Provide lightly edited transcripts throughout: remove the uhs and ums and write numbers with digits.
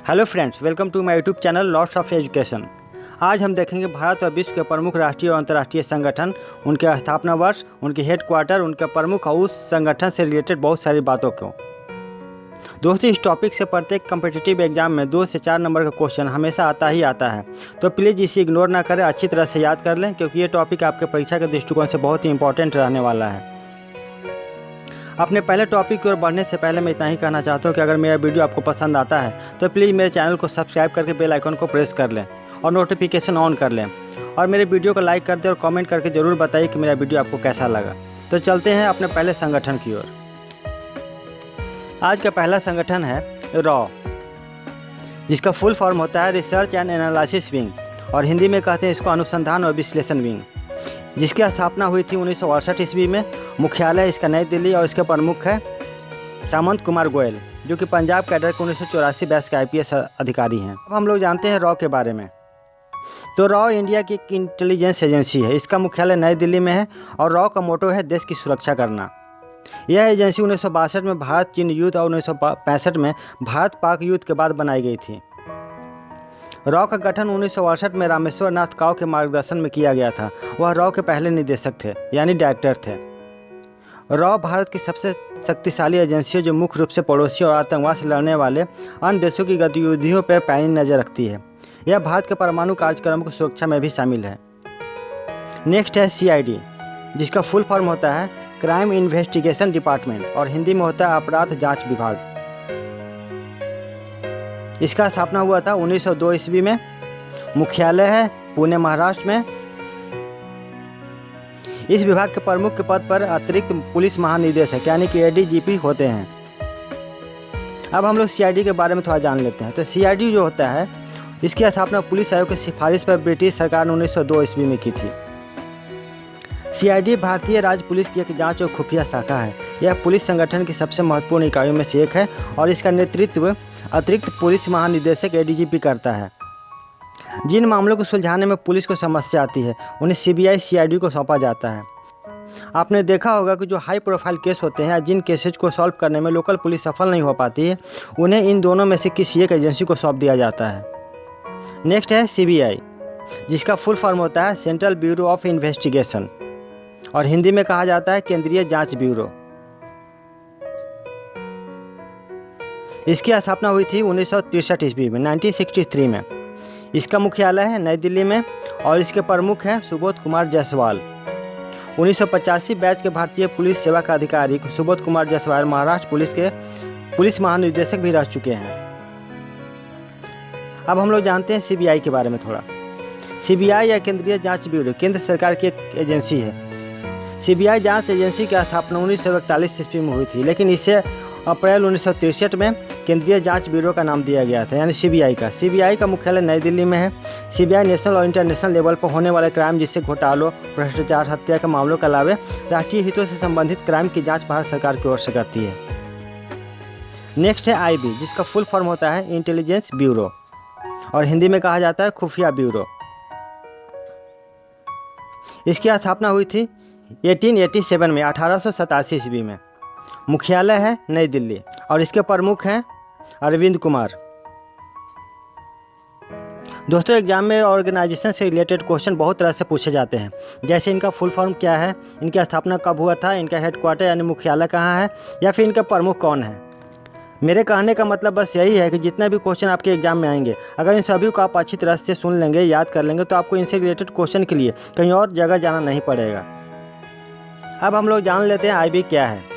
Hello friends, welcome to my YouTube channel lots of education. आज हम देखेंगे भारत और विश्व के प्रमुख राष्ट्रीय और अंतर्राष्ट्रीय संगठन, उनके स्थापना वर्ष, उनके हेडक्वार्टर, उनके प्रमुख और उस संगठन से रिलेटेड बहुत सारी बातों को। दोस्तों, इस टॉपिक से प्रत्येक कम्पिटिटिव एग्जाम में 2 से 4 नंबर का क्वेश्चन हमेशा आता ही आता है, तो प्लीज़ इसे इग्नोर ना करें, अच्छी तरह से याद कर लें, क्योंकि ये टॉपिक आपके परीक्षा के दृष्टिकोण से बहुत ही इंपॉर्टेंट रहने वाला है। अपने पहले टॉपिक की ओर बढ़ने से पहले मैं इतना ही कहना चाहता हूँ कि अगर मेरा वीडियो आपको पसंद आता है तो प्लीज़ मेरे चैनल को सब्सक्राइब करके बेल आइकन को प्रेस कर लें और नोटिफिकेशन ऑन कर लें, और मेरे वीडियो को लाइक कर दें और कमेंट करके ज़रूर बताइए कि मेरा वीडियो आपको कैसा लगा। तो चलते हैं अपने पहले संगठन की ओर। आज का पहला संगठन है रॉ, जिसका फुल फॉर्म होता है रिसर्च एंड एनालिसिस विंग, और हिंदी में कहते हैं इसको अनुसंधान और विश्लेषण विंग, जिसकी स्थापना हुई थी 1968 ईस्वी में। मुख्यालय इसका नई दिल्ली और इसके प्रमुख है सामंत कुमार गोयल, जो कि पंजाब कैडर के 1984 बैच के IPS अधिकारी हैं। अब हम लोग जानते हैं रॉ के बारे में। तो रॉ इंडिया की एक इंटेलिजेंस एजेंसी है। इसका मुख्यालय नई दिल्ली में है और रॉ का मोटो है देश की सुरक्षा करना। यह एजेंसी 1962 में भारत चीन युद्ध और 1965 में भारत पाक युद्ध के बाद बनाई गई थी। रॉ का गठन 1968 में रामेश्वर नाथ काव के मार्गदर्शन में किया गया था। वह रॉ के पहले निदेशक थे, यानी डायरेक्टर थे। रॉ भारत की सबसे शक्तिशाली एजेंसी है, जो मुख्य रूप से पड़ोसी और आतंकवाद से लड़ने वाले अन्य देशों की गतिविधियों पर पैनी नज़र रखती है। यह भारत के परमाणु कार्यक्रम की सुरक्षा में भी शामिल है। नेक्स्ट है CID, जिसका फुल फॉर्म होता है क्राइम इन्वेस्टिगेशन डिपार्टमेंट, और हिंदी में होता है अपराध जांच विभाग। इसका स्थापना हुआ था 1902 ईस्वी में। मुख्यालय है पुणे, महाराष्ट्र में। इस विभाग के प्रमुख के पद पर अतिरिक्त पुलिस महानिदेशक यानी कि ADGP होते हैं। अब हम लोग CID के बारे में थोड़ा जान लेते हैं। तो CID जो होता है, इसकी स्थापना पुलिस आयोग की सिफारिश पर ब्रिटिश सरकार ने 1902 ईस्वी में की थी। CID भारतीय राज्य पुलिस की एक जांच और खुफिया शाखा है। यह पुलिस संगठन की सबसे महत्वपूर्ण इकाइयों में से एक है, और इसका नेतृत्व अतिरिक्त पुलिस महानिदेशक ADGP करता है। जिन मामलों को सुलझाने में पुलिस को समस्या आती है, उन्हें CBI CID को सौंपा जाता है। आपने देखा होगा कि जो हाई प्रोफाइल केस होते हैं, जिन केसेज को सॉल्व करने में लोकल पुलिस सफल नहीं हो पाती है, उन्हें इन दोनों में से किसी एक एजेंसी को सौंप दिया जाता है। नेक्स्ट है CBI, जिसका फुल फॉर्म होता है सेंट्रल ब्यूरो ऑफ इन्वेस्टिगेशन, और हिंदी में कहा जाता है केंद्रीय जांच ब्यूरो। इसकी स्थापना हुई थी 1963 ईस्वी में, 1963 में। इसका मुख्यालय है नई दिल्ली में, और इसके प्रमुख हैं सुबोध कुमार जायसवाल। 1985 बैच के भारतीय पुलिस सेवा का अधिकारी सुबोध कुमार जायसवाल महाराष्ट्र पुलिस के पुलिस महानिदेशक भी रह चुके हैं। अब हम लोग जानते हैं CBI के बारे में थोड़ा। CBI या केंद्रीय जांच ब्यूरो केंद्र सरकार की एक एजेंसी है। CBI जांच एजेंसी की स्थापना 1941 ईस्वी में हुई थी, लेकिन इसे अप्रैल 1963 में केंद्रीय जांच ब्यूरो का नाम दिया गया था, यानी CBI का। CBI का मुख्यालय नई दिल्ली में है। CBI नेशनल और इंटरनेशनल लेवल पर होने वाले क्राइम, जिससे घोटालों, भ्रष्टाचार, हत्या के मामलों के अलावा राष्ट्रीय हितों से संबंधित क्राइम की जांच भारत सरकार की ओर से करती है। नेक्स्ट है IB, जिसका फुल फॉर्म होता है इंटेलिजेंस ब्यूरो, और हिंदी में कहा जाता है खुफिया ब्यूरो। इसकी स्थापना हुई थी 1887 में, 1887 ईस्वी में। मुख्यालय है नई दिल्ली, और इसके प्रमुख हैं अरविंद कुमार। दोस्तों, एग्जाम में ऑर्गेनाइजेशन से रिलेटेड क्वेश्चन बहुत तरह से पूछे जाते हैं, जैसे इनका फुल फॉर्म क्या है, इनकी स्थापना कब हुआ था, इनका हेडक्वार्टर यानी मुख्यालय कहाँ है, या फिर इनका प्रमुख कौन है। मेरे कहने का मतलब बस यही है कि जितने भी क्वेश्चन आपके एग्जाम में आएंगे, अगर इन सभी को आप अच्छी तरह से सुन लेंगे, याद कर लेंगे, तो आपको इनसे रिलेटेड क्वेश्चन के लिए कहीं और जगह जाना नहीं पड़ेगा। अब हम लोग जान लेते हैं IB क्या है।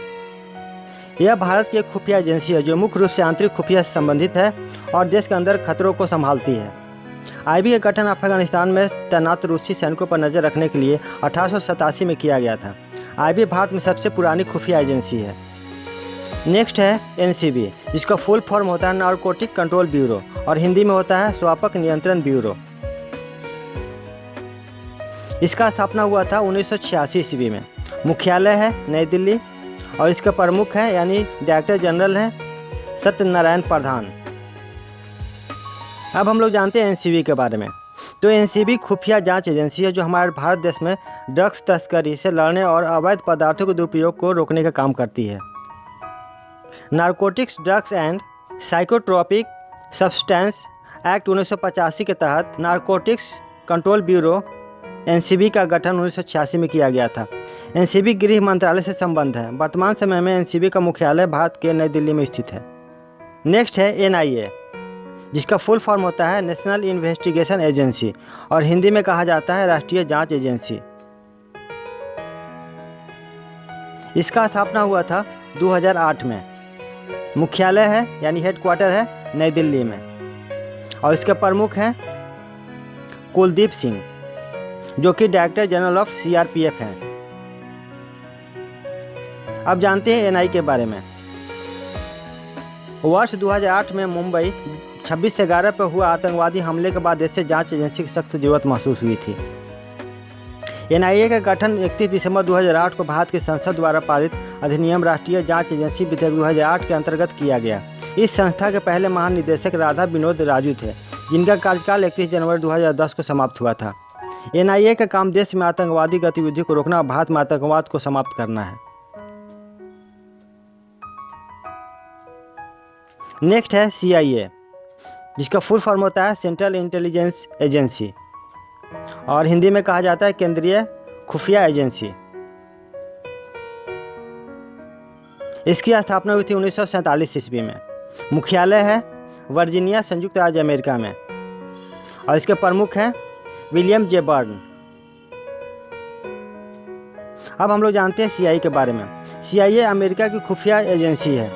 यह भारत की एक खुफिया एजेंसी है, जो मुख्य रूप से आंतरिक खुफिया से संबंधित है और देश के अंदर खतरों को संभालती है। IB का गठन अफगानिस्तान में तैनात रूसी सैनिकों पर नज़र रखने के लिए 1887 में किया गया था। IB भारत में सबसे पुरानी खुफिया एजेंसी है। नेक्स्ट है NCB, जिसका फुल फॉर्म होता है नारकोटिक कंट्रोल ब्यूरो, और हिंदी में होता है स्वापक नियंत्रण ब्यूरो। इसका स्थापना हुआ था 1986 ईस्वी में। मुख्यालय है नई दिल्ली, और इसके प्रमुख हैं यानी डायरेक्टर जनरल हैं सत्यनारायण प्रधान। अब हम लोग जानते हैं NCB के बारे में। तो NCB खुफिया जांच एजेंसी है, जो हमारे भारत देश में ड्रग्स तस्करी से लड़ने और अवैध पदार्थों के दुरुपयोग को रोकने का काम करती है। Narcotics, drugs and psychotropic substance act 1985 के तहत नारकोटिक्स कंट्रोल ब्यूरो एनसीबी का गठन 1986 में किया गया था। एनसीबी गृह मंत्रालय से संबंध है। वर्तमान समय में एनसीबी का मुख्यालय भारत के नई दिल्ली में स्थित है। नेक्स्ट है एनआईए, जिसका फुल फॉर्म होता है नेशनल इन्वेस्टिगेशन एजेंसी और हिंदी में कहा जाता है राष्ट्रीय जांच एजेंसी। इसका स्थापना हुआ था 2008 में। मुख्यालय है यानी हेडक्वार्टर है नई दिल्ली में और इसके प्रमुख हैं कुलदीप सिंह, जो कि डायरेक्टर जनरल ऑफ सीआरपीएफ हैं। अब जानते हैं एनआई के बारे में। वर्ष 2008 में मुंबई 26/11 पर हुआ आतंकवादी हमले के बाद देश से जांच एजेंसी की सख्त जरूरत महसूस हुई थी। एनआईए का गठन 31 दिसंबर 2008 को भारत की संसद द्वारा पारित अधिनियम राष्ट्रीय जांच एजेंसी विधेयक 2008 के अंतर्गत किया गया। इस संस्था के पहले महानिदेशक राधा विनोद राजू थे, जिनका कार्यकाल 31 जनवरी 2010 को समाप्त हुआ था। एनआईए का काम देश में आतंकवादी गतिविधियों को रोकना और भारत में आतंकवाद को समाप्त करना है। नेक्स्ट है सीआईए, जिसका फुल फॉर्म होता है सेंट्रल इंटेलिजेंस एजेंसी और हिंदी में कहा जाता है केंद्रीय खुफिया एजेंसी। इसकी स्थापना हुई थी 1947 ईस्वी में। मुख्यालय है वर्जीनिया, संयुक्त राज्य अमेरिका में और इसके प्रमुख हैं विलियम जे बर्न। अब हम लोग जानते हैं सीआईए के बारे में। सीआईए अमेरिका की खुफिया एजेंसी है।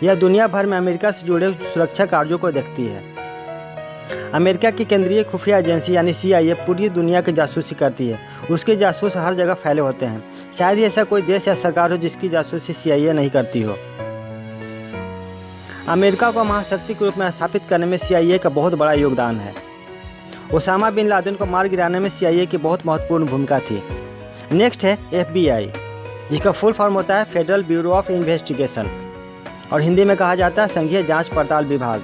यह दुनिया भर में अमेरिका से जुड़े सुरक्षा कार्यों को देखती है। अमेरिका की केंद्रीय खुफिया एजेंसी यानी सीआईए पूरी दुनिया की जासूसी करती है। उसके जासूस हर जगह फैले होते हैं। शायद ही ऐसा कोई देश या सरकार हो जिसकी जासूसी सीआईए नहीं करती हो। अमेरिका को महाशक्ति के रूप में स्थापित करने में सीआईए का बहुत बड़ा योगदान है। ओसामा बिन लादेन को मार गिराने में सीआईए की बहुत महत्वपूर्ण भूमिका थी। नेक्स्ट है एफबीआई, जिसका फुल फॉर्म होता है फेडरल ब्यूरो ऑफ इन्वेस्टिगेशन और हिंदी में कहा जाता है संघीय जांच पड़ताल विभाग।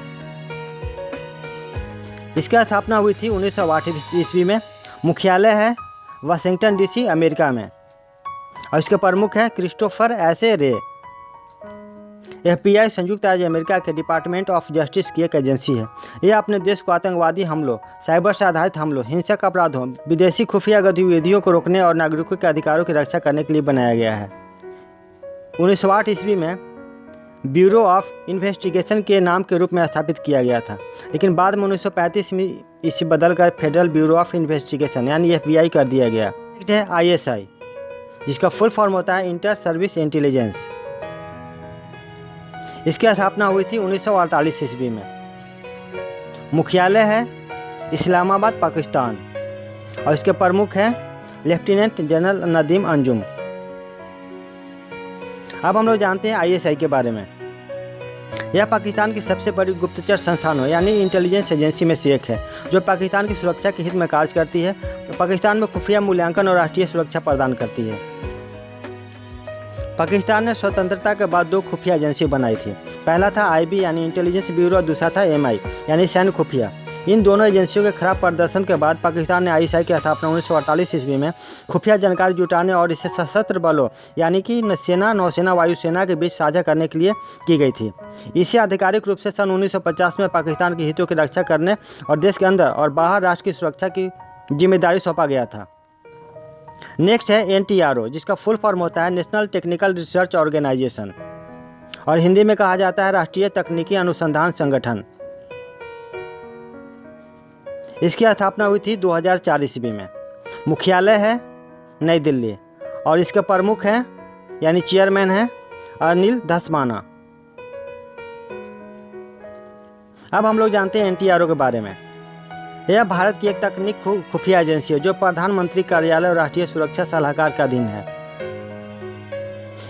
इसकी स्थापना हुई थी 1908 ईस्वी में। मुख्यालय है वाशिंगटन डीसी, अमेरिका में और इसके प्रमुख हैं क्रिस्टोफर एसे रे। एफबीआई संयुक्त राज्य अमेरिका के डिपार्टमेंट ऑफ जस्टिस की एक एजेंसी है। यह अपने देश को आतंकवादी हमलों, साइबर से आधारित हमलों, हिंसक अपराधों, विदेशी खुफिया गतिविधियों को रोकने और नागरिकों के अधिकारों की रक्षा करने के लिए बनाया गया है। 1908 ईस्वी में ब्यूरो ऑफ इन्वेस्टिगेशन के नाम के रूप में स्थापित किया गया था, लेकिन बाद में 1935 में इसे बदलकर फेडरल ब्यूरो ऑफ इन्वेस्टिगेशन यानी एफबीआई कर दिया गया। नेक्स्ट है आईएसआई, जिसका फुल फॉर्म होता है इंटर सर्विस इंटेलिजेंस। इसकी स्थापना हुई थी 1948 ईस्वी में। मुख्यालय है इस्लामाबाद, पाकिस्तान और इसके प्रमुख हैं लेफ्टिनेंट जनरल नदीम अंजुम। अब हम लोग जानते हैं आईएसआई के बारे में। यह पाकिस्तान की सबसे बड़ी गुप्तचर संस्थान हो यानी इंटेलिजेंस एजेंसी में से एक है, जो पाकिस्तान की सुरक्षा के हित में कार्य करती है। तो पाकिस्तान में खुफिया मूल्यांकन और राष्ट्रीय सुरक्षा प्रदान करती है। पाकिस्तान ने स्वतंत्रता के बाद 2 खुफिया एजेंसी बनाई थी। पहला था आईबी यानी इंटेलिजेंस ब्यूरो और दूसरा था एमआई यानी सैन्य खुफिया। इन दोनों एजेंसियों के खराब प्रदर्शन के बाद पाकिस्तान ने आईएसआई की स्थापना 1948 ईस्वी में खुफिया जानकारी जुटाने और इसे सशस्त्र बलों यानी कि सेना, नौसेना, वायुसेना के बीच साझा करने के लिए की गई थी। इसे आधिकारिक रूप से सन 1950 में पाकिस्तान के हितों की रक्षा करने और देश के अंदर और बाहर राष्ट्र की सुरक्षा की जिम्मेदारी सौंपा गया था। नेक्स्ट है एनटीआरओ, जिसका फुल फॉर्म होता है नेशनल टेक्निकल रिसर्च ऑर्गेनाइजेशन और हिंदी में कहा जाता है राष्ट्रीय तकनीकी अनुसंधान संगठन। इसकी स्थापना हुई थी 2004 ईस्वी में। मुख्यालय है नई दिल्ली और इसके प्रमुख हैं यानी चेयरमैन हैं अनिल धस्माना। अब हम लोग जानते हैं एनटीआरओ के बारे में। यह भारत की एक तकनीक खुफिया एजेंसी है जो प्रधानमंत्री कार्यालय और राष्ट्रीय सुरक्षा सलाहकार का अधीन है।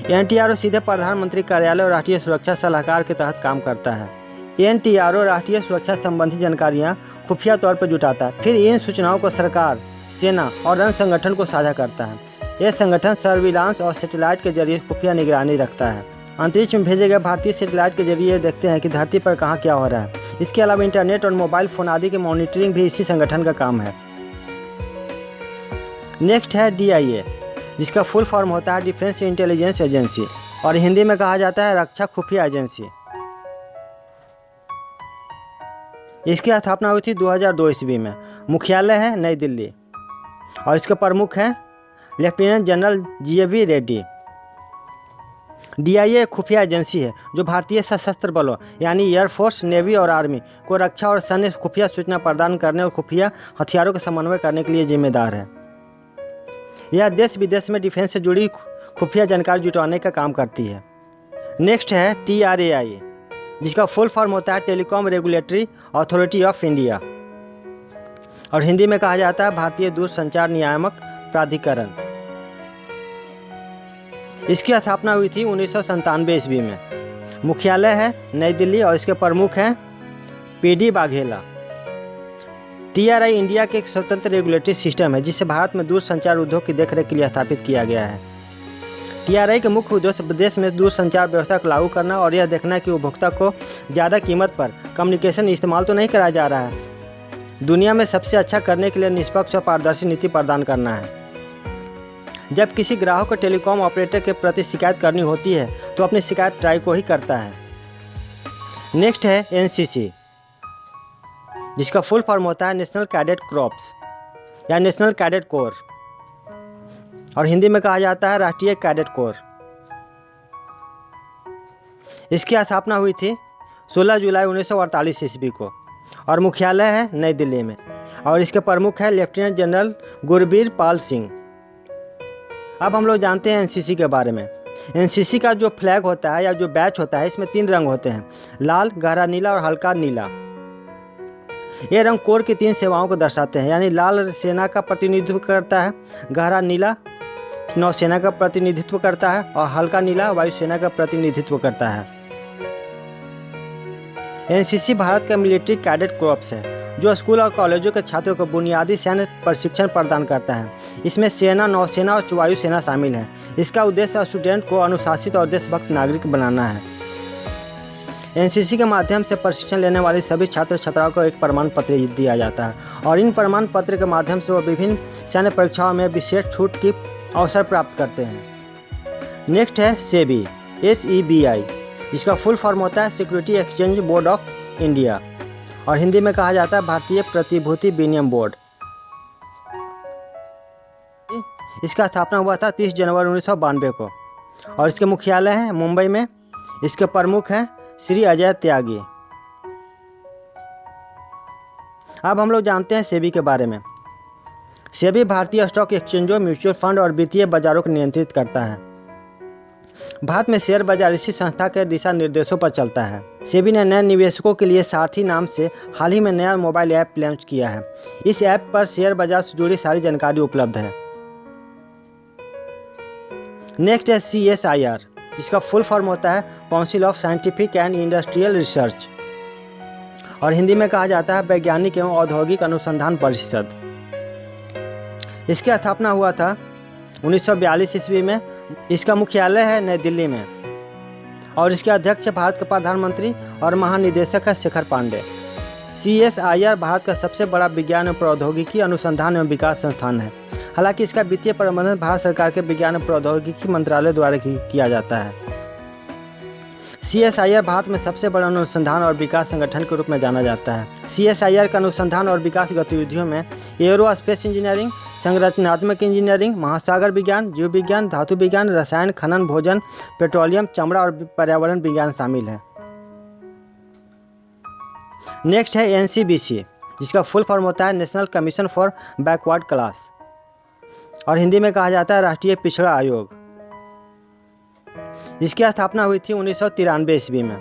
एनटीआरओ सीधे प्रधानमंत्री कार्यालय और राष्ट्रीय सुरक्षा सलाहकार के तहत काम करता है। एनटीआरओ राष्ट्रीय सुरक्षा संबंधी जानकारियां खुफिया तौर पर जुटाता है, फिर इन सूचनाओं को सरकार, सेना और अन्य संगठन को साझा करता है। यह संगठन सर्विलांस और सैटेलाइट के जरिए खुफिया निगरानी रखता है। अंतरिक्ष में भेजे गए भारतीय सैटेलाइट के जरिए देखते हैं कि धरती पर कहाँ क्या हो रहा है। इसके अलावा इंटरनेट और मोबाइल फ़ोन आदि की मॉनिटरिंग भी इसी संगठन का काम है। नेक्स्ट है डीआईए, जिसका फुल फॉर्म होता है डिफेंस इंटेलिजेंस एजेंसी और हिंदी में कहा जाता है रक्षा खुफिया एजेंसी। इसकी स्थापना हुई थी 2002 ईस्वी में। मुख्यालय है नई दिल्ली और इसके प्रमुख हैं lieutenant general GV Reddy. DIA एक खुफिया एजेंसी है जो भारतीय सशस्त्र बलों यानी एयरफोर्स, नेवी और आर्मी को रक्षा और सैन्य खुफिया सूचना प्रदान करने और खुफिया हथियारों का समन्वय करने के लिए जिम्मेदार है। यह देश विदेश में डिफेंस से जुड़ी खुफिया जानकारी जुटाने का काम करती है। नेक्स्ट है TRAI, जिसका फुल फॉर्म होता है telecom regulatory authority of India और हिंदी में कहा जाता है भारतीय दूरसंचार नियामक प्राधिकरण। इसकी स्थापना हुई थी 1997 ईस्वी में। मुख्यालय है नई दिल्ली और इसके प्रमुख हैं PD बाघेला। TRAI इंडिया के एक स्वतंत्र रेगुलेटरी सिस्टम है जिसे भारत में दूरसंचार उद्योग की देखरेख के लिए स्थापित किया गया है। TRAI के मुख्य उद्देश्य देश में दूरसंचार व्यवस्था को लागू करना और यह देखना कि उपभोक्ता को ज़्यादा कीमत पर कम्युनिकेशन इस्तेमाल तो नहीं कराया जा रहा है। दुनिया में सबसे अच्छा करने के लिए निष्पक्ष और पारदर्शी नीति प्रदान करना है। जब किसी ग्राहक को टेलीकॉम ऑपरेटर के प्रति शिकायत करनी होती है तो अपनी शिकायत ट्राई को ही करता है। नेक्स्ट है NCC, जिसका फुल फॉर्म होता है नेशनल कैडेट कॉर्प्स या नेशनल कैडेट कोर और हिंदी में कहा जाता है राष्ट्रीय कैडेट कोर। इसकी स्थापना हुई थी 16 जुलाई 1948 ईस्वी को और मुख्यालय है नई दिल्ली में और इसके प्रमुख है लेफ्टिनेंट जनरल गुरबीर पाल सिंह। अब हम लोग जानते हैं NCC के बारे में। NCC का जो फ्लैग होता है या जो बैच होता है इसमें 3 रंग होते हैं, लाल, गहरा नीला और हल्का नीला। ये रंग कोर की 3 सेवाओं को दर्शाते हैं, यानी लाल सेना का प्रतिनिधित्व करता है, गहरा नीला नौसेना का प्रतिनिधित्व करता है और हल्का नीला वायुसेना का प्रतिनिधित्व करता है। NCC भारत का मिलिट्री कैडेट कॉर्प्स है जो स्कूल और कॉलेजों के छात्रों को बुनियादी सैन्य प्रशिक्षण प्रदान करता है। इसमें सेना, नौसेना और वायुसेना शामिल है। इसका उद्देश्य स्टूडेंट को अनुशासित और देशभक्त नागरिक बनाना है। NCC के माध्यम से प्रशिक्षण लेने वाले सभी छात्र छात्राओं को एक प्रमाण पत्र दिया जाता है और इन प्रमाण पत्र के माध्यम से वो विभिन्न सैन्य परीक्षाओं में विशेष छूट की अवसर प्राप्त करते हैं। नेक्स्ट है SEBI, SEBI, इसका फुल फॉर्म होता है security exchange board of India और हिंदी में कहा जाता है भारतीय प्रतिभूति विनिमय बोर्ड। इसका स्थापना हुआ था 30 जनवरी 1992 को और इसके मुख्यालय है मुंबई में। इसके प्रमुख हैं श्री अजय त्यागी। अब हम लोग जानते हैं SEBI के बारे में। SEBI भारतीय स्टॉक एक्सचेंजों, म्यूचुअल फंड और वित्तीय बाजारों को नियंत्रित करता है। भारत में शेयर बाजार इसी संस्था के दिशा निर्देशों पर चलता है। SEBI ने नए निवेशकों के लिए सारथी नाम से हाल ही में नया मोबाइल ऐप लॉन्च किया है। इस ऐप पर शेयर बाजार से जुड़ी सारी जानकारी उपलब्ध है। नेक्स्ट है CSIR, जिसका फुल फॉर्म होता है council of scientific and industrial research और हिंदी में कहा जाता है वैज्ञानिक एवं औद्योगिक अनुसंधान परिषद। इसकी स्थापना हुआ था 1942 ईस्वी में। इसका मुख्यालय है नई दिल्ली में और इसके अध्यक्ष भारत के प्रधानमंत्री और महानिदेशक है शेखर पांडे। CSIR भारत का सबसे बड़ा विज्ञान एवं प्रौद्योगिकी अनुसंधान एवं विकास संस्थान है। हालांकि इसका वित्तीय प्रबंधन भारत सरकार के विज्ञान एवं प्रौद्योगिकी मंत्रालय द्वारा किया जाता है। CSIR भारत में सबसे बड़ा अनुसंधान और विकास संगठन के रूप में जाना जाता है। CSIR का अनुसंधान और विकास गतिविधियों में एयरोस्पेस इंजीनियरिंग, संरचनात्मक इंजीनियरिंग, महासागर विज्ञान, जीव विज्ञान, धातु विज्ञान, रसायन, खनन, भोजन, पेट्रोलियम, चमड़ा और पर्यावरण विज्ञान शामिल है। नेक्स्ट है NCBC, जिसका फुल फॉर्म होता है national commission for backward class और हिंदी में कहा जाता है राष्ट्रीय पिछड़ा आयोग। इसकी स्थापना हुई थी 1993 ईस्वी में।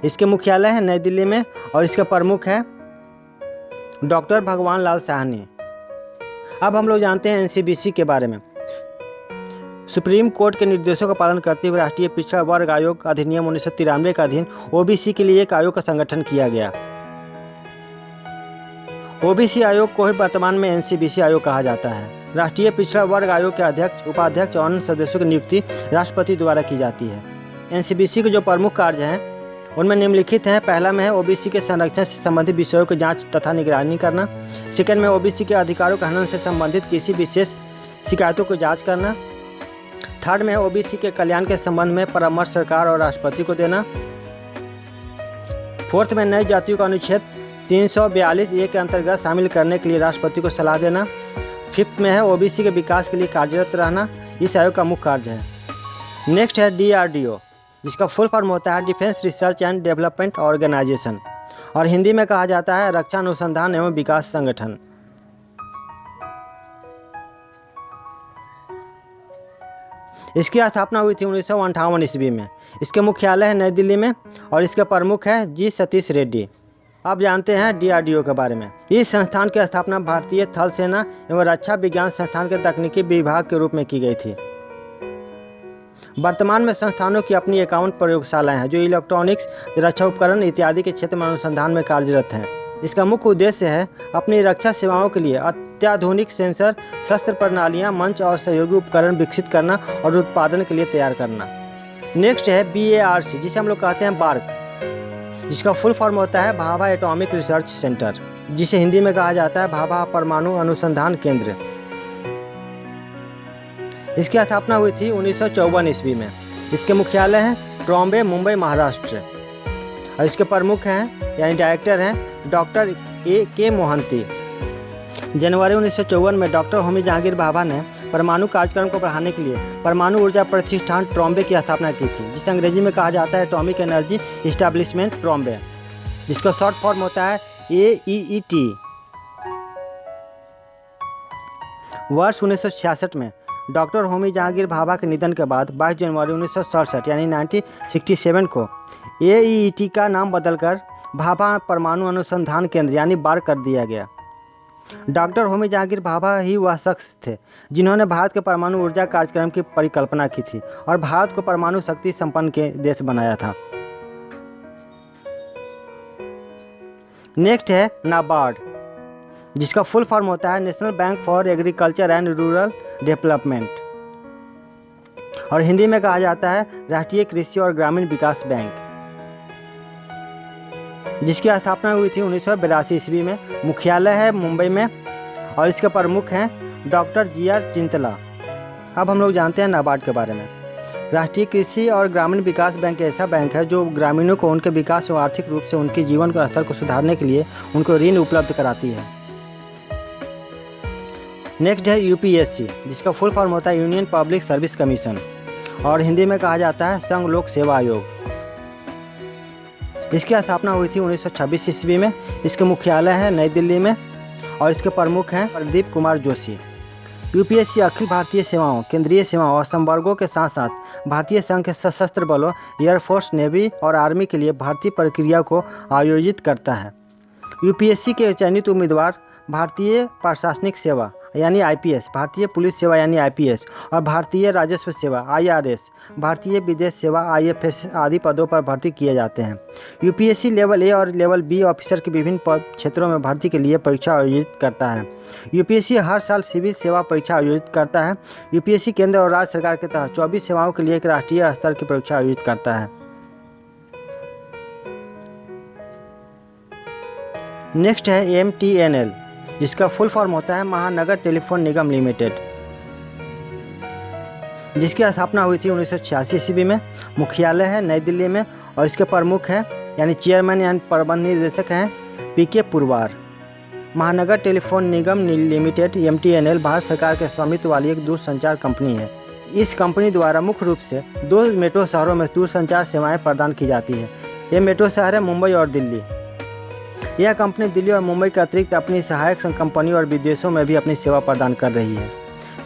इसके मुख्यालय है नई दिल्ली में और इसके प्रमुख हैं डॉक्टर भगवान लाल साहनी। अब हम लोग जानते हैं NCBC के बारे में। सुप्रीम कोर्ट के निर्देशों का पालन करते हुए राष्ट्रीय पिछड़ा वर्ग आयोग अधिनियम 1993 के अधीन OBC के लिए एक आयोग का संगठन किया गया। OBC आयोग को ही वर्तमान में NCBC आयोग कहा जाता है। राष्ट्रीय पिछड़ा वर्ग आयोग के अध्यक्ष, उपाध्यक्ष और अन्य सदस्यों की नियुक्ति राष्ट्रपति द्वारा की जाती है। NCBC के जो प्रमुख कार्य हैं उनमें निम्नलिखित हैं। पहला में है OBC के संरक्षण से संबंधित विषयों की जांच तथा निगरानी करना। सेकंड में OBC के अधिकारों के हनन से संबंधित किसी विशेष शिकायतों को जांच करना। थर्ड में है OBC के कल्याण के संबंध में परामर्श सरकार और राष्ट्रपति को देना। फोर्थ में नई जातियों का अनुच्छेद 342 ए के अंतर्गत शामिल करने के लिए राष्ट्रपति को सलाह देना। 5th में है ओबीसी के विकास के लिए कार्यरत रहना, इस आयोग का मुख्य कार्य है। नेक्स्ट है DRDO, जिसका फुल फॉर्म होता है defence research and development organisation, और हिंदी में कहा जाता है रक्षा अनुसंधान एवं विकास संगठन। इसकी स्थापना हुई थी 1958 ईस्वी में। इसके मुख्यालय है नई दिल्ली में और इसके प्रमुख है जी सतीश रेड्डी। अब जानते हैं DRDO के बारे में। इस संस्थान की स्थापना भारतीय थल सेना एवं रक्षा विज्ञान संस्थान के तकनीकी विभाग के रूप में की गई थी। वर्तमान में संस्थानों की अपनी 51 प्रयोगशालाएं हैं जो इलेक्ट्रॉनिक्स, रक्षा उपकरण इत्यादि के क्षेत्र में अनुसंधान में कार्यरत हैं। इसका मुख्य उद्देश्य है अपनी रक्षा सेवाओं के लिए अत्याधुनिक सेंसर, शस्त्र प्रणालियां, मंच और सहयोगी उपकरण विकसित करना और उत्पादन के लिए तैयार करना। नेक्स्ट है BARC, जिसे हम लोग कहते हैं बार्क, जिसका फुल फॉर्म होता है भाभा एटॉमिक रिसर्च सेंटर, जिसे हिंदी में कहा जाता है भाभा परमाणु अनुसंधान केंद्र। इसकी स्थापना हुई थी 1954 ईस्वी में। इसके मुख्यालय हैं ट्रॉम्बे, मुंबई, महाराष्ट्र, और इसके प्रमुख हैं यानी डायरेक्टर हैं डॉक्टर AK मोहंती। जनवरी 1954 में डॉक्टर होमी जहांगीर भाभा ने परमाणु कार्यक्रम को बढ़ाने के लिए परमाणु ऊर्जा प्रतिष्ठान ट्रॉम्बे की स्थापना की थी, जिसे अंग्रेजी में कहा जाता है एटॉमिक एनर्जी इस्टेब्लिशमेंट ट्रॉम्बे, जिसका शॉर्ट फॉर्म होता है AEET। वर्ष 1966 में डॉक्टर होमी जहांगीर भाभा के निधन के बाद 22 जनवरी 1967 यानी 1967 को AEET का नाम बदलकर भाभा परमाणु अनुसंधान केंद्र यानी बार्क कर दिया गया। डॉक्टर होमी जहांगीर भाभा ही वह शख्स थे जिन्होंने भारत के परमाणु ऊर्जा कार्यक्रम की परिकल्पना की थी और भारत को परमाणु शक्ति संपन्न के देश बनाया था। नेक्स्ट है नाबार्ड, जिसका फुल फॉर्म होता है national bank for agriculture and rural development, और हिंदी में कहा जाता है राष्ट्रीय कृषि और ग्रामीण विकास बैंक, जिसकी स्थापना हुई थी 1982 ईस्वी में। मुख्यालय है मुंबई में और इसके प्रमुख हैं डॉक्टर GR चिंतला। अब हम लोग जानते हैं नाबार्ड के बारे में। राष्ट्रीय कृषि और ग्रामीण विकास बैंक ऐसा बैंक है जो ग्रामीणों को उनके विकास और आर्थिक रूप से उनके जीवन के स्तर को सुधारने के लिए उनको ऋण उपलब्ध कराती है। नेक्स्ट है UPSC, जिसका फुल फॉर्म होता है यूनियन पब्लिक सर्विस कमीशन, और हिंदी में कहा जाता है संघ लोक सेवा आयोग। इसकी स्थापना हुई थी 1926 ईस्वी में। इसके मुख्यालय है नई दिल्ली में और इसके प्रमुख हैं प्रदीप कुमार जोशी। UPSC अखिल भारतीय सेवाओं, केंद्रीय सेवाओं और संवर्गों के साथ साथ भारतीय संघ के सशस्त्र बलों, एयरफोर्स, नेवी और आर्मी के लिए भर्ती प्रक्रिया को आयोजित करता है। UPSC के चयनित उम्मीदवार भारतीय प्रशासनिक सेवा यानी IPS, भारतीय पुलिस सेवा यानी IPS और भारतीय राजस्व सेवा IRS, भारतीय विदेश सेवा IFS आदि पदों पर भर्ती किए जाते हैं। UPSC लेवल A और लेवल B ऑफिसर के विभिन्न क्षेत्रों में भर्ती के लिए परीक्षा आयोजित करता है। UPSC हर साल सिविल सेवा परीक्षा आयोजित करता है। UPSC केंद्र और राज्य सरकार के तहत 24 सेवाओं के लिए एक राष्ट्रीय स्तर की परीक्षा आयोजित करता है। नेक्स्ट है MTNL, जिसका फुल फॉर्म होता है महानगर टेलीफोन निगम लिमिटेड, जिसकी स्थापना हुई थी 1986 ईस्वी में। मुख्यालय है नई दिल्ली में और इसके प्रमुख हैं यानी चेयरमैन यानी प्रबंध निदेशक हैं PK पुरवार। महानगर टेलीफोन निगम लिमिटेड MTNL भारत सरकार के स्वामित्व वाली एक दूरसंचार कंपनी है। इस कंपनी द्वारा मुख्य रूप से 2 मेट्रो शहरों में दूरसंचार सेवाएं प्रदान की जाती है। ये मेट्रो शहर है मुंबई और दिल्ली। यह कंपनी दिल्ली और मुंबई के अतिरिक्त अपनी सहायक कंपनियों और विदेशों में भी अपनी सेवा प्रदान कर रही है।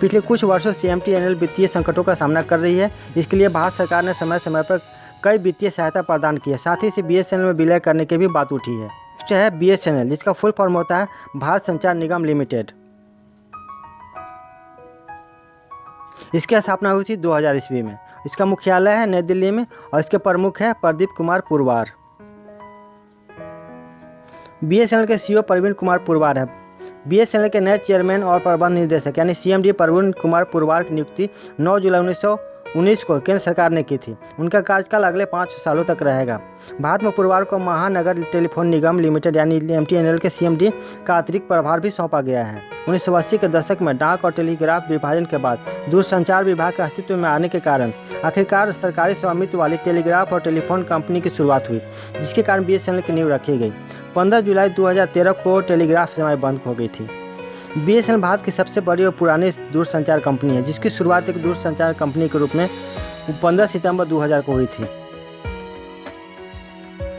पिछले कुछ वर्षों से MTNL वित्तीय संकटों का सामना कर रही है। इसके लिए भारत सरकार ने समय समय पर कई वित्तीय सहायता प्रदान की है। साथ ही इसे BSNL में विलय करने की भी बात उठी है। नेक्स्ट है BSNL, जिसका फुल फॉर्म होता है भारत संचार निगम लिमिटेड। इसकी स्थापना हुई थी 2000 ईस्वी में। इसका मुख्यालय है नई दिल्ली में और इसके प्रमुख हैं प्रदीप कुमार पुरवार। BSNL के CEO प्रवीण कुमार पुरवार है। BSNL के नए चेयरमैन और प्रबंध निदेशक यानी CMD प्रवीण कुमार पुरवार की नियुक्ति 9 जुलाई 19 को केंद्र सरकार ने की थी। उनका कार्यकाल अगले 5 सालों तक रहेगा। भारत में पूर्ववार को महानगर टेलीफोन निगम लिमिटेड यानी MTNL के CMD का अतिरिक्त प्रभार भी सौंपा गया है। 1980 के दशक में डाक और टेलीग्राफ विभाजन के बाद दूरसंचार विभाग के अस्तित्व में आने के कारण आखिरकार सरकारी स्वामित्व वाली टेलीग्राफ और टेलीफोन कंपनी की शुरुआत हुई, जिसके कारण BSNL की नींव रखी गई। 15 जुलाई 2013 को टेलीग्राफ सेवाएं बंद हो गई थी। BSNL भारत की सबसे बड़ी और पुरानी दूरसंचार कंपनी है, जिसकी शुरुआत एक दूरसंचार कंपनी के रूप में 15 सितंबर 2000 को हुई थी।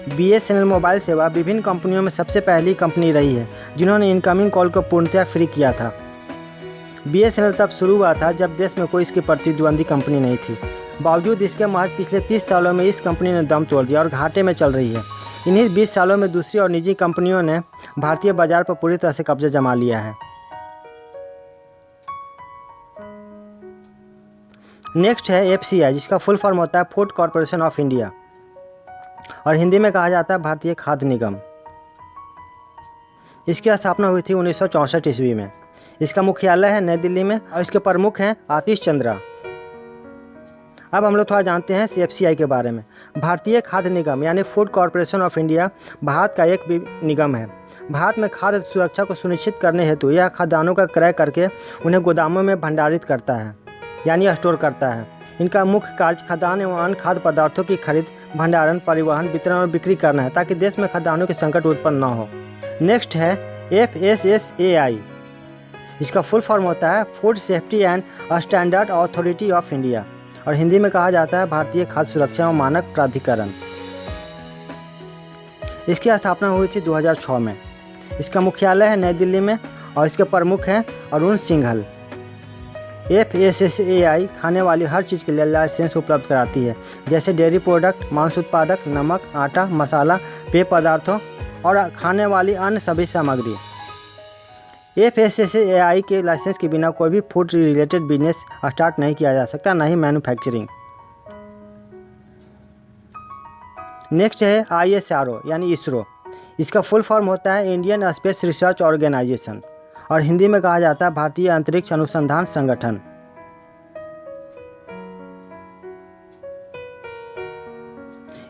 BSNL मोबाइल सेवा विभिन्न कंपनियों में सबसे पहली कंपनी रही है जिन्होंने इनकमिंग कॉल को पूर्णतः फ्री किया था। BSNL तब शुरू हुआ था जब देश में कोई इसकी प्रतिद्वंदी कंपनी नहीं थी। बावजूद इसके महज पिछले 30 सालों में इस कंपनी ने दम तोड़ दिया और घाटे में चल रही है। इन्हीं 20 सालों में दूसरी और निजी कंपनियों ने भारतीय बाजार पर पूरी तरह से कब्जा जमा लिया है। नेक्स्ट है FCI, जिसका फुल फॉर्म होता है फूड कॉरपोरेशन ऑफ इंडिया और हिंदी में कहा जाता है भारतीय खाद्य निगम। इसकी स्थापना हुई थी 1964 ईस्वी में। इसका मुख्यालय है नई दिल्ली में और इसके प्रमुख हैं आतिश चंद्रा। अब हम लोग थोड़ा जानते हैं FCI के बारे में। भारतीय खाद्य निगम यानी food corporation of India Bharat का एक निगम है। भारत में खाद्य सुरक्षा को सुनिश्चित करने हेतु यह खाद्यान्नों का क्रय करके उन्हें गोदामों में भंडारित करता है यानी स्टोर करता है। इनका मुख्य कार्य खाद्यान्न एवं अन्य खाद्य पदार्थों की खरीद, भंडारण, परिवहन, वितरण और बिक्री करना है ताकि देश में खाद्यान्नों की संकट उत्पन्न न हो। नेक्स्ट है FSSAI, इसका फुल फॉर्म होता है food safety and standard authority of India और हिंदी में कहा जाता है भारतीय खाद्य सुरक्षा एवं मानक प्राधिकरण। इसकी स्थापना हुई थी 2006 में। इसका मुख्यालय है नई दिल्ली में और इसके प्रमुख हैं अरुण सिंघल। FSSAI खाने वाली हर चीज़ के लिए लाइसेंस उपलब्ध कराती है, जैसे डेयरी प्रोडक्ट, मांस उत्पादक, नमक, आटा, मसाला, पेय पदार्थों और खाने वाली अन्य सभी सामग्री। FSSAI के लाइसेंस के बिना कोई भी फूड रिलेटेड बिजनेस स्टार्ट नहीं किया जा सकता, ना ही मैन्युफैक्चरिंग। नेक्स्ट है ISRO यानी इसरो। इसका फुल फॉर्म होता है इंडियन स्पेस रिसर्च ऑर्गेनाइजेशन और हिंदी में कहा जाता है भारतीय अंतरिक्ष अनुसंधान संगठन।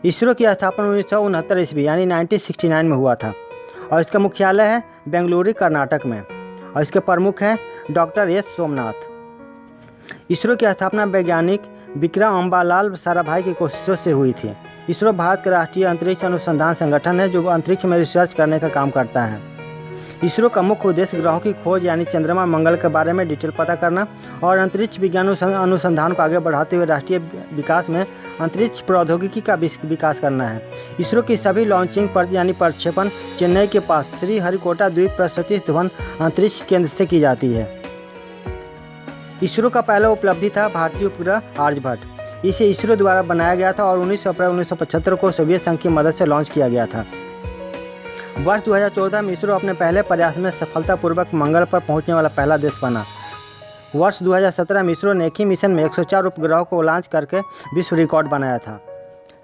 इसरो की स्थापना 1969 ईस्वी यानी 1969 में हुआ था और इसका मुख्यालय है बेंगलुरु, कर्नाटक में और इसके प्रमुख हैं डॉक्टर S सोमनाथ। इसरो की स्थापना वैज्ञानिक विक्रम अम्बालाल साराभाई की कोशिशों से हुई थी। इसरो भारत का राष्ट्रीय अंतरिक्ष अनुसंधान संगठन है जो अंतरिक्ष में रिसर्च करने का काम करता है। इसरो का मुख्य उद्देश्य ग्रहों की खोज यानी चंद्रमा, मंगल के बारे में डिटेल पता करना और अंतरिक्ष विज्ञान अनुसंधान को आगे बढ़ाते हुए राष्ट्रीय विकास में अंतरिक्ष प्रौद्योगिकी का विकास करना है। इसरो की सभी लॉन्चिंग पर यानी प्रक्षेपण चेन्नई के पास श्रीहरिकोटा द्वीप पर सतीश धवन अंतरिक्ष केंद्र से की जाती है। इसरो का पहला उपलब्धि था भारतीय उपग्रह आर्यभट्ट। इसे इसरो द्वारा बनाया गया था और 19 अप्रैल 1975 को सोवियत संघ की मदद से लॉन्च किया गया था। वर्ष 2014 में इसरो अपने पहले प्रयास में सफलतापूर्वक मंगल पर पहुंचने वाला पहला देश बना। वर्ष 2017 में इसरो ने एक ही मिशन में 104 उपग्रहों को लॉन्च करके विश्व रिकॉर्ड बनाया था।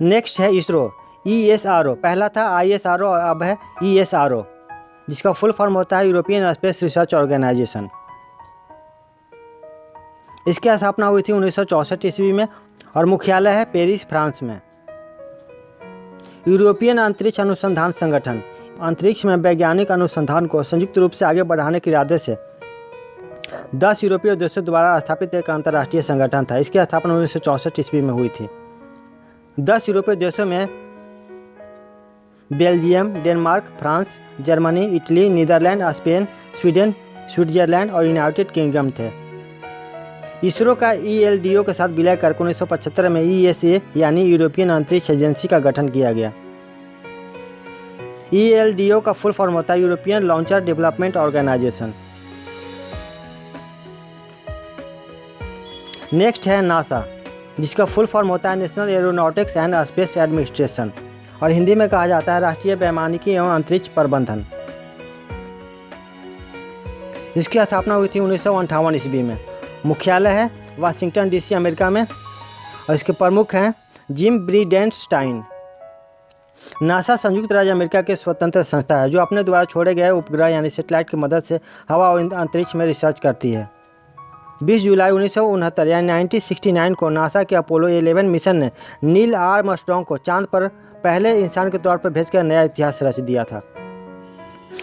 नेक्स्ट है इसरो ESRO। पहला था ISRO और अब है ESRO, जिसका फुल फॉर्म होता है यूरोपियन स्पेस रिसर्च ऑर्गेनाइजेशन। इसकी स्थापना हुई थी 1964 ईस्वी में और मुख्यालय है पेरिस, फ्रांस में। यूरोपियन अंतरिक्ष अनुसंधान संगठन अंतरिक्ष में वैज्ञानिक अनुसंधान को संयुक्त रूप से आगे बढ़ाने के इरादे से 10 यूरोपीय देशों द्वारा स्थापित एक अंतर्राष्ट्रीय संगठन था। इसकी स्थापना 1964 ईस्वी में हुई थी। 10 यूरोपीय देशों में Belgium, Denmark, France, Germany, Italy, Netherlands, Spain, Sweden, Switzerland और यूनाइटेड किंगडम थे। इसरो का ELDO के साथ विलय कर 1975 में ESA यानी यूरोपियन अंतरिक्ष एजेंसी का गठन किया गया। ELDO का फुल फॉर्म होता है European launcher development organisation. Next है नासा, जिसका फुल फॉर्म होता है national aeronautics and space administration और हिंदी में कहा जाता है राष्ट्रीय वैमानिकी एवं अंतरिक्ष प्रबंधन। इसकी स्थापना हुई थी 1958 ईस्वी में। मुख्यालय है वाशिंगटन DC, अमेरिका में और इसके प्रमुख हैं जिम ब्रीडेंस्टाइन। नासा संयुक्त राज्य अमेरिका की स्वतंत्र संस्था है जो अपने द्वारा छोड़े गए उपग्रह यानी सैटेलाइट की मदद से हवा और अंतरिक्ष में रिसर्च करती है। 20 जुलाई 1969 यानी 1969 को नासा के अपोलो 11 मिशन ने नील आर्मस्ट्रॉन्ग को चांद पर पहले इंसान के तौर पर भेजकर नया इतिहास रच दिया था।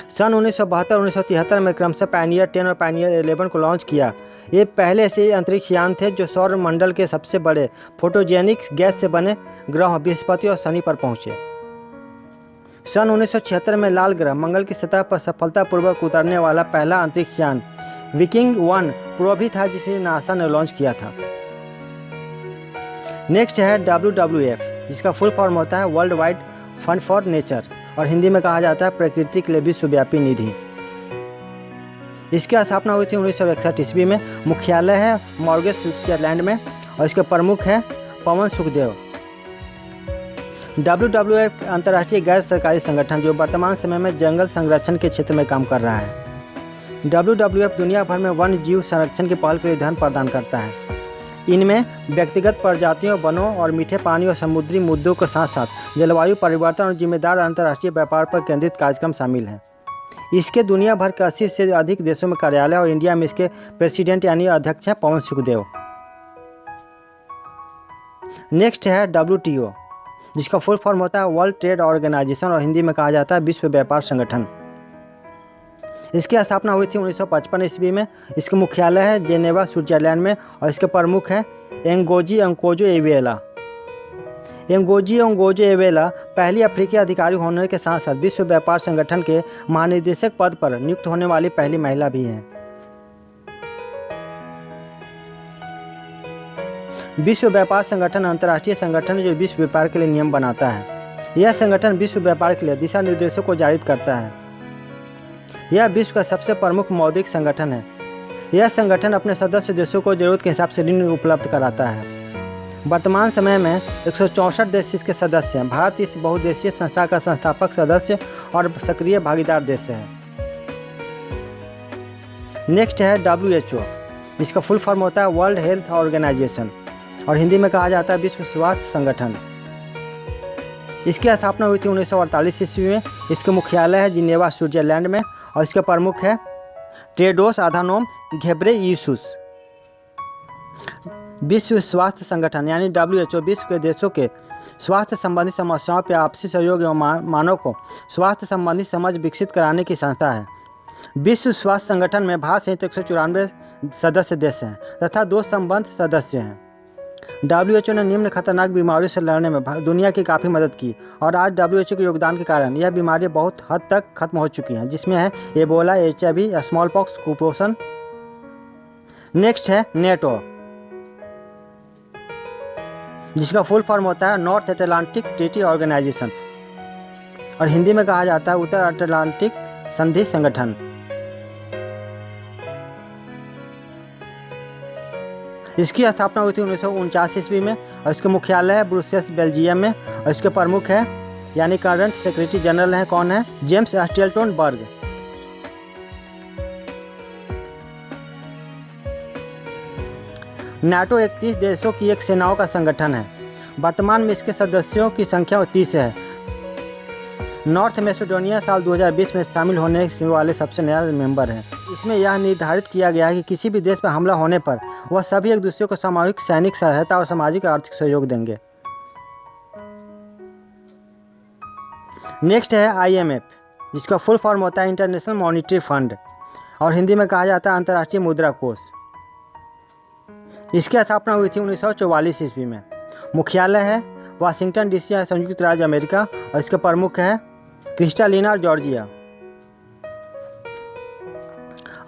सन 1972-1973 में क्रमशः पायनियर 10 और पायनियर 11 को लॉन्च किया। ये पहले से अंतरिक्ष यान थे जो सौर मंडल के सबसे बड़े फोटोजेनिक गैस से बने ग्रह बृहस्पति और शनि पर पहुंचे। सन 1976 में लाल ग्रह मंगल की सतह पर सफलतापूर्वक उतरने वाला पहला अंतरिक्ष यान विकिंग 1 प्रो था, जिसे नासा ने लॉन्च किया था। नेक्स्ट है WWF, जिसका फुल फॉर्म होता है world wide fund for nature और हिंदी में कहा जाता है प्रकृति के लिए विश्वव्यापी निधि। इसकी स्थापना हुई थी 1961 ईस्वी में। मुख्यालय है मॉर्गेज, स्विट्जरलैंड में और इसके प्रमुख हैं पवन सुखदेव। WWF अंतर्राष्ट्रीय गैर सरकारी संगठन जो वर्तमान समय में जंगल संरक्षण के क्षेत्र में काम कर रहा है। WWF दुनिया भर में वन्य जीव संरक्षण की पहल के लिए धन प्रदान करता है। इनमें व्यक्तिगत प्रजातियों, वनों और मीठे पानी और समुद्री मुद्दों के साथ साथ जलवायु परिवर्तन और जिम्मेदार अंतर्राष्ट्रीय व्यापार पर केंद्रित कार्यक्रम शामिल हैं। इसके दुनिया भर के 80 से अधिक देशों में कार्यालय और इंडिया में इसके प्रेसिडेंट यानी अध्यक्ष हैं पवन सुखदेव। नेक्स्ट है WTO, जिसका फुल फॉर्म होता है वर्ल्ड ट्रेड ऑर्गेनाइजेशन और हिंदी में कहा जाता है विश्व व्यापार संगठन। इसकी स्थापना हुई थी 1955 ईस्वी में। इसका मुख्यालय है जेनेवा, स्विट्जरलैंड में और इसके प्रमुख हैं एंगोजी ओंकोजो एवेला। एंगोजी ओंकोजो एवेला पहली अफ्रीकी अधिकारी होने के साथ साथ विश्व व्यापार संगठन के महानिदेशक पद पर नियुक्त होने वाली पहली महिला भी हैं। विश्व व्यापार संगठन अंतर्राष्ट्रीय संगठन जो विश्व व्यापार के लिए नियम बनाता है। यह संगठन विश्व व्यापार के लिए दिशा निर्देशों को जारी करता है। यह विश्व का सबसे प्रमुख मौद्रिक संगठन है। यह संगठन अपने सदस्य देशों को जरूरत के हिसाब से ऋण उपलब्ध कराता है। वर्तमान समय में 164 देश इसके सदस्य हैं। भारत इस बहुदेशीय संस्था का संस्थापक सदस्य और सक्रिय भागीदार देश है। नेक्स्ट है WHO, जिसका फुल फॉर्म होता है वर्ल्ड हेल्थ ऑर्गेनाइजेशन और हिंदी में कहा जाता है विश्व स्वास्थ्य संगठन। इसकी स्थापना हुई थी 1948 ईस्वी में। इसके मुख्यालय है जिनेवा, स्विट्जरलैंड में और इसके प्रमुख है टेड्रोस अधानोम घेब्रेयेसुस। विश्व स्वास्थ्य संगठन यानी WHO विश्व के देशों के स्वास्थ्य संबंधी समस्याओं पर आपसी सहयोग एवं मानव को स्वास्थ्य संबंधी समझ विकसित कराने की संस्था है। विश्व स्वास्थ्य संगठन में भारत सहित 194 सदस्य देश हैं तथा 2 संबद्ध सदस्य हैं। WHO ने निम्न खतरनाक बीमारियों से लड़ने में दुनिया की काफ़ी मदद की और आज WHO के योगदान के कारण यह बीमारियां बहुत हद तक खत्म हो चुकी हैं, जिसमें है एबोला, HIV, स्मॉल पॉक्स, कुपोषण। नेक्स्ट है NATO, जिसका फुल फॉर्म होता है नॉर्थ अटलांटिक ट्रीटी ऑर्गेनाइजेशन और हिंदी में कहा जाता है उत्तर अटलांटिक संधि संगठन। इसकी स्थापना हुई थी 1949 ईस्वी में और इसके मुख्यालय है ब्रुसेल्स, बेल्जियम में और इसके प्रमुख है यानी करंट सेक्रेटरी जनरल हैं कौन है, जेम्स स्टेल्टनबर्ग। नाटो 31 देशों की एक सेनाओं का संगठन है। वर्तमान में इसके सदस्यों की संख्या 30 है। नॉर्थ मैसेडोनिया साल 2020 में शामिल होने वाले सबसे नया मेंबर है। इसमें यह निर्धारित किया गया है कि किसी भी देश पर हमला होने पर वह सभी एक दूसरे को सामूहिक सैनिक सहायता और सामाजिक आर्थिक सहयोग देंगे। नेक्स्ट है IMF, जिसका फुल फॉर्म होता है इंटरनेशनल मॉनिटरी फंड और हिंदी में कहा जाता है अंतर्राष्ट्रीय मुद्रा कोष। इसकी स्थापना हुई थी 1944 ईस्वी में। मुख्यालय है वाशिंगटन DC, संयुक्त राज्य अमेरिका और इसके प्रमुख है क्रिस्टालिना, जॉर्जिया।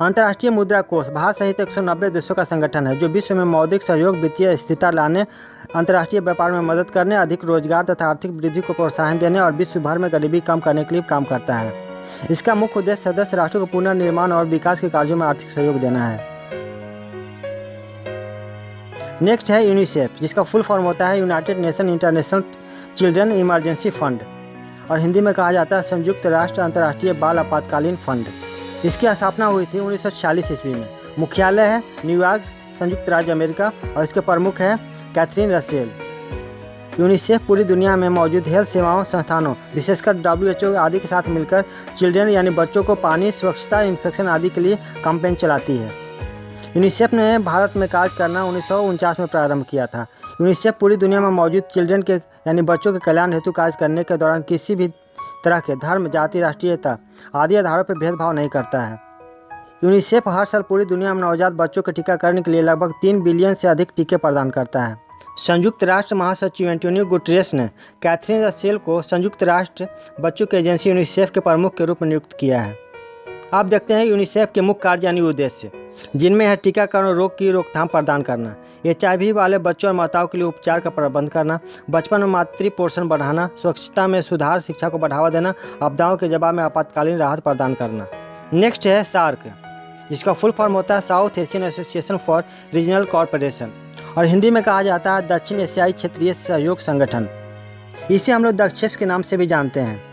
अंतर्राष्ट्रीय मुद्रा कोष भारत सहित 190 देशों का संगठन है जो विश्व में मौद्रिक सहयोग, वित्तीय स्थिरता लाने, अंतर्राष्ट्रीय व्यापार में मदद करने, अधिक रोजगार तथा आर्थिक वृद्धि को प्रोत्साहन देने और विश्व भर में गरीबी कम करने के लिए काम करता है। इसका मुख्य उद्देश्य सदस्य राष्ट्रों को पुनर्निर्माण और विकास के कार्यों में आर्थिक सहयोग देना है। नेक्स्ट है यूनिसेफ, जिसका फुल फॉर्म होता है united nation international children emergency fund और हिंदी में कहा जाता है संयुक्त राष्ट्र अंतर्राष्ट्रीय बाल आपातकालीन फंड। इसकी स्थापना हुई थी 1946 ईस्वी में। मुख्यालय है न्यूयॉर्क, संयुक्त राज्य अमेरिका और इसके प्रमुख है कैथरीन रसेल। यूनिसेफ पूरी दुनिया में मौजूद हेल्थ सेवाओं संस्थानों विशेषकर WHO आदि के साथ मिलकर चिल्ड्रन यानी बच्चों को पानी, स्वच्छता, इन्फेक्शन आदि के लिए कैंपेन चलाती है। यूनिसेफ ने भारत में कार्य करना 1949 में प्रारंभ किया था। यूनिसेफ पूरी दुनिया में मौजूद चिल्ड्रन के यानी बच्चों के कल्याण हेतु कार्य करने के दौरान किसी भी तरह के धर्म, जाति, राष्ट्रीयता आदि आधारों पर भेदभाव नहीं करता है। यूनिसेफ हर साल पूरी दुनिया में नवजात बच्चों के टीकाकरण के लिए लगभग 3 बिलियन से अधिक टीके प्रदान करता है। संयुक्त राष्ट्र महासचिव एंटोनियो गुटेरेस ने कैथरीन रसेल को संयुक्त राष्ट्र बच्चों की एजेंसी यूनिसेफ के प्रमुख के रूप में नियुक्त किया है। आप देखते हैं यूनिसेफ के मुख्य कार्य यानी उद्देश्य, जिनमें है टीकाकरण और रोग की रोकथाम प्रदान करना, HIV वाले बच्चों और माताओं के लिए उपचार का प्रबंध करना, बचपन में मातृ पोषण बढ़ाना, स्वच्छता में सुधार, शिक्षा को बढ़ावा देना, आपदाओं के जवाब में आपातकालीन राहत प्रदान करना। नेक्स्ट है सार्क, जिसका फुल फॉर्म होता है south Asian association for regional corporation और हिंदी में कहा जाता है दक्षिण एशियाई क्षेत्रीय सहयोग संगठन। इसे हम लोग दक्षेस के नाम से भी जानते हैं।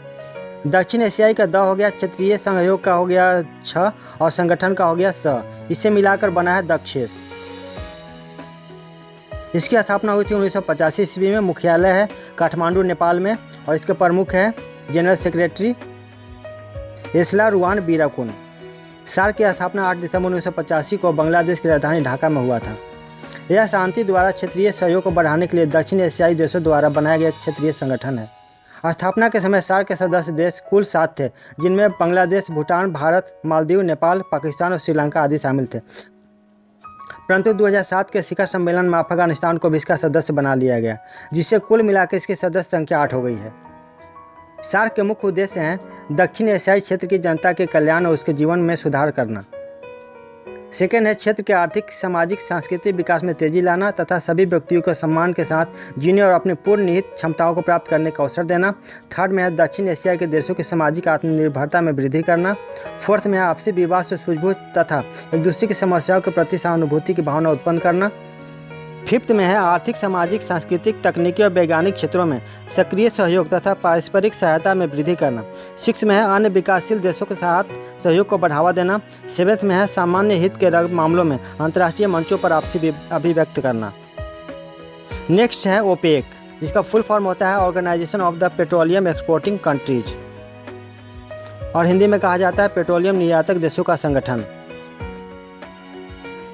दक्षिण एशियाई का द हो गया, क्षेत्रीय सहयोग का हो गया छ और संगठन का हो गया स, इसे मिलाकर बना है दक्षेस। इसकी स्थापना हुई थी 1985 ईस्वी में। मुख्यालय है काठमांडू, नेपाल में और इसके प्रमुख है general secretary Ashleigh Ruan बीराकुन। SAARC की स्थापना 8 दिसंबर 1985 को बांग्लादेश की राजधानी ढाका में हुआ था। यह शांति द्वारा क्षेत्रीय सहयोग को बढ़ाने के लिए दक्षिण एशियाई देशों द्वारा बनाया गया एक क्षेत्रीय संगठन है। स्थापना के समय सार्क के सदस्य देश कुल 7 थे, जिनमें बांग्लादेश, भूटान, भारत, मालदीव, नेपाल, पाकिस्तान और श्रीलंका आदि शामिल थे। परंतु 2007 के शिखर सम्मेलन में अफगानिस्तान को भी इसका सदस्य बना लिया गया, जिससे कुल मिलाकर इसकी सदस्य संख्या 8 हो गई है। सार्क के मुख्य उद्देश्य हैं दक्षिण एशियाई क्षेत्र की जनता के कल्याण और उसके जीवन में सुधार करना। सेकेंड है क्षेत्र के आर्थिक, सामाजिक, सांस्कृतिक विकास में तेजी लाना तथा सभी व्यक्तियों को सम्मान के साथ जीने और अपने पूर्ण निहित क्षमताओं को प्राप्त करने का अवसर देना। थर्ड में है दक्षिण एशिया के देशों की सामाजिक आत्मनिर्भरता में वृद्धि करना। फोर्थ में है आपसी विवाद से सूझबूझ तथा एक दूसरे की समस्याओं के प्रति सहानुभूति की भावना उत्पन्न करना। फिफ्थ में है आर्थिक, सामाजिक, सांस्कृतिक, तकनीकी और वैज्ञानिक क्षेत्रों में सक्रिय सहयोग तथा पारस्परिक सहायता में वृद्धि करना। सिक्स में है अन्य विकासशील देशों के साथ सहयोग को बढ़ावा देना। सेवेंथ में है सामान्य हित के मामलों में अंतर्राष्ट्रीय मंचों पर आपसी अभिव्यक्त करना। नेक्स्ट है ओपेक, जिसका फुल फॉर्म होता है organisation of the petroleum exporting countries और हिंदी में कहा जाता है पेट्रोलियम निर्यातक देशों का संगठन।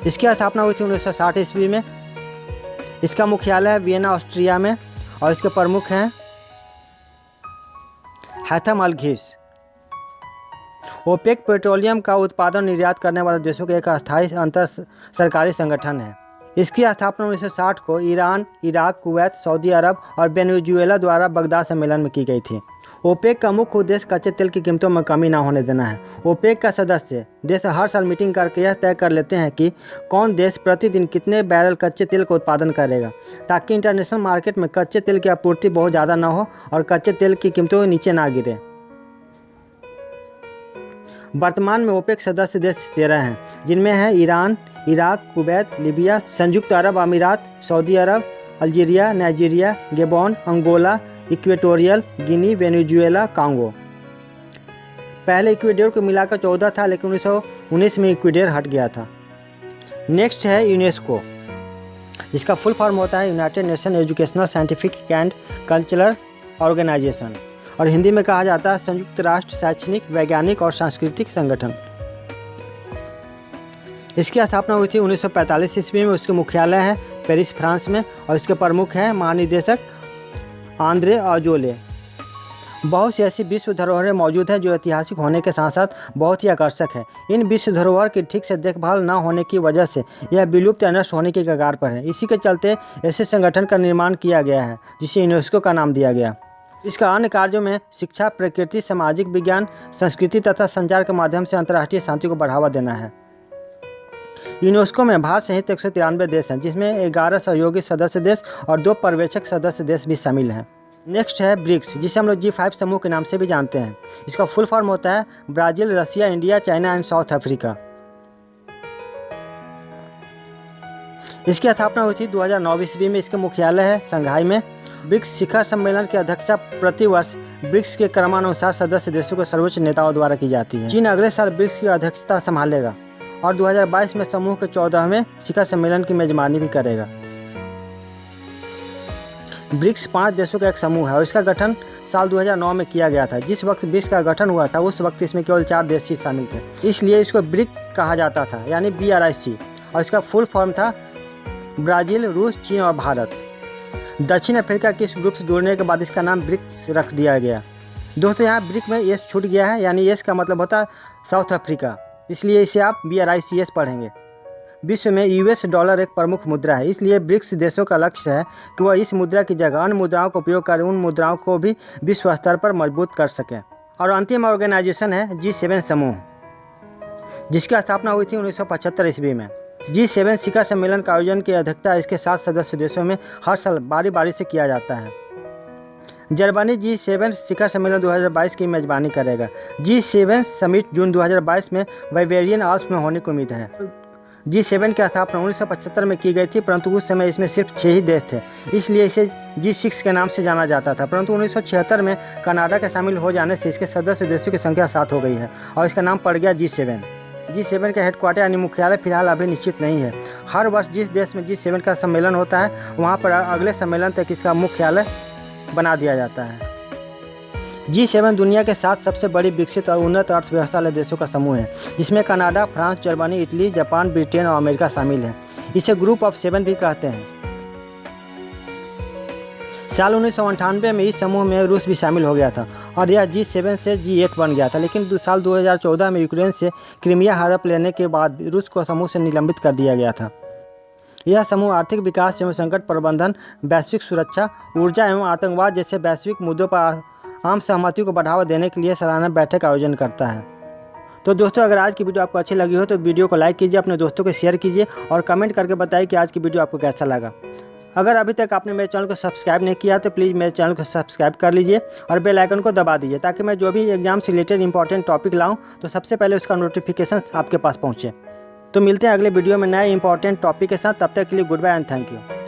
इसकी स्थापना हुई थी 1960 ईस्वी में। इसका मुख्यालय है वियना, ऑस्ट्रिया में और इसके प्रमुख हैं हैथम अल-घीस। ओपेक पेट्रोलियम का उत्पादन निर्यात करने वाले देशों का एक अस्थायी अंतर सरकारी संगठन है। इसकी स्थापना 1960 को ईरान, इराक, कुवैत, सऊदी अरब और वेनेजुएला द्वारा बगदाद सम्मेलन में की गई थी। ओपेक का मुख्य उद्देश्य कच्चे तेल की कीमतों में कमी न होने देना है। ओपेक का सदस्य देश हर साल मीटिंग करके यह तय कर लेते हैं कि कौन देश प्रतिदिन कितने बैरल कच्चे तेल का उत्पादन करेगा, ताकि इंटरनेशनल मार्केट में कच्चे तेल की आपूर्ति बहुत ज़्यादा न हो और कच्चे तेल की कीमतों नीचे ना गिरे। वर्तमान में ओपेक सदस्य देश 13 हैं, जिनमें हैं ईरान, इराक, कुवैत, लीबिया, संयुक्त अरब अमीरात, सऊदी अरब, Algeria, Nigeria, Gabon, Angola, Equatorial Guinea, Venezuela, Congo. पहले इक्वेडोर को मिलाकर 14 था, लेकिन 1919 में इक्वेडोर हट गया था। नेक्स्ट है यूनेस्को, जिसका फुल फॉर्म होता है united nation educational, scientific and cultural organisation और हिंदी में कहा जाता है संयुक्त राष्ट्र शैक्षणिक, वैज्ञानिक और सांस्कृतिक संगठन। इसकी स्थापना हुई थी 1945 ईस्वी में। उसके मुख्यालय है पेरिस, फ्रांस में और इसके प्रमुख हैं महानिदेशक आंद्रे अजोले। बहुत सी ऐसी विश्व धरोहरें मौजूद हैं जो ऐतिहासिक होने के साथ साथ बहुत ही आकर्षक है। इन विश्व धरोहर की ठीक से देखभाल न होने की वजह से यह विलुप्त या नष्ट होने की कगार पर है। इसी के चलते ऐसे संगठन का निर्माण किया गया है जिसे यूनेस्को का नाम दिया गया। इसका अन्य कार्यों में शिक्षा, प्रकृति, सामाजिक विज्ञान, संस्कृति तथा संचार के माध्यम से अंतर्राष्ट्रीय शांति को बढ़ावा देना है। यूनेस्को में भारत सहित 193 देश हैं, जिसमें 11 सहयोगी सदस्य देश और 2 पर्यवेक्षक सदस्य देश भी शामिल हैं। नेक्स्ट है ब्रिक्स, जिसे हम लोग G5 समूह के नाम से भी जानते हैं। इसका फुल फॉर्म होता है Brazil, Russia, India, China and South Africa. इसकी स्थापना हुई थी 2009 ईस्वी में। इसके मुख्यालय है शंघाई में। ब्रिक्स शिखर सम्मेलन की अध्यक्षता प्रतिवर्ष ब्रिक्स के क्रमानुसार सदस्य देशों के सर्वोच्च नेताओं द्वारा की जाती है। चीन अगले साल ब्रिक्स की अध्यक्षता संभालेगा और 2022 में समूह के 14वें शिखर सम्मेलन की मेजबानी भी करेगा। ब्रिक्स 5 देशों का एक समूह है और इसका गठन साल 2009 में किया गया था। जिस वक्त ब्रिक्स का गठन हुआ था उस वक्त इसमें केवल 4 देश ही शामिल थे, इसलिए इसको ब्रिक कहा जाता था, यानी BRIC। और इसका फुल फॉर्म था ब्राज़ील, रूस, चीन और भारत। दक्षिण अफ्रीका के इस ग्रुप से जुड़ने के बाद इसका नाम ब्रिक्स रख दिया गया। दोस्तों यहाँ ब्रिक में एस छूट गया है, यानी एस का मतलब होता है साउथ अफ्रीका, इसलिए इसे आप BRICS पढ़ेंगे। विश्व में US डॉलर एक प्रमुख मुद्रा है, इसलिए ब्रिक्स देशों का लक्ष्य है कि वह इस मुद्रा की जगह अन्य मुद्राओं का उपयोग कर उन मुद्राओं को भी विश्व स्तर पर मजबूत कर सकें। और अंतिम ऑर्गेनाइजेशन है G7 समूह, जिसकी स्थापना हुई थी 1975 ईस्वी में। G7 शिखर सम्मेलन का आयोजन की अध्यक्षता इसके 7 सदस्य देशों में हर साल बारी बारी से किया जाता है। जर्मनी G7 शिखर सम्मेलन 2022 की मेजबानी करेगा। G7 समिट जून 2022 में बाइवेरियन आल्प्स में होने की उम्मीद है। G7 की स्थापना 1975 में की गई थी, परंतु उस समय इसमें सिर्फ 6 ही देश थे, इसलिए इसे G6 के नाम से जाना जाता था। परंतु 1976 में कनाडा के शामिल हो जाने से इसके सदस्य देशों की संख्या 7 हो गई है और इसका नाम पड़ गया G7। G7 का हेडक्वार्टर यानी मुख्यालय फिलहाल अभी निश्चित नहीं है। हर वर्ष जिस देश में G7 का सम्मेलन होता है वहाँ पर अगले सम्मेलन तक इसका मुख्यालय बना दिया जाता है। G7 दुनिया के 7 सबसे बड़ी विकसित और उन्नत अर्थव्यवस्था वाले देशों का समूह है, जिसमें Canada, France, Germany, Italy, Japan, Britain और अमेरिका शामिल है। इसे ग्रुप ऑफ 7 भी कहते हैं। साल 1998 में इस समूह में रूस भी शामिल हो गया था और यह G7 से G8 बन गया था, लेकिन साल 2014 में यूक्रेन से क्रीमिया हड़प लेने के बाद रूस को समूह से निलंबित कर दिया गया था। यह समूह आर्थिक विकास एवं संकट प्रबंधन, वैश्विक सुरक्षा, ऊर्जा एवं आतंकवाद जैसे वैश्विक मुद्दों पर आम सहमति को बढ़ावा देने के लिए सालाना बैठक का आयोजन करता है। तो दोस्तों अगर आज की वीडियो आपको अच्छी लगी हो तो वीडियो को लाइक कीजिए, अपने दोस्तों को शेयर कीजिए और कमेंट करके बताइए कि आज की वीडियो आपको कैसा लगा। अगर अभी तक आपने मेरे चैनल को सब्सक्राइब नहीं किया तो प्लीज़ मेरे चैनल को सब्सक्राइब कर लीजिए और बेल आइकन को दबा दीजिए, ताकि मैं जो भी एग्जाम से रिलेटेड इंपॉर्टेंट टॉपिक लाऊं तो सबसे पहले उसका नोटिफिकेशन आपके पास पहुँचे। तो मिलते हैं अगले वीडियो में नए इंपॉर्टेंट टॉपिक के साथ। तब तक के लिए goodbye and thank you.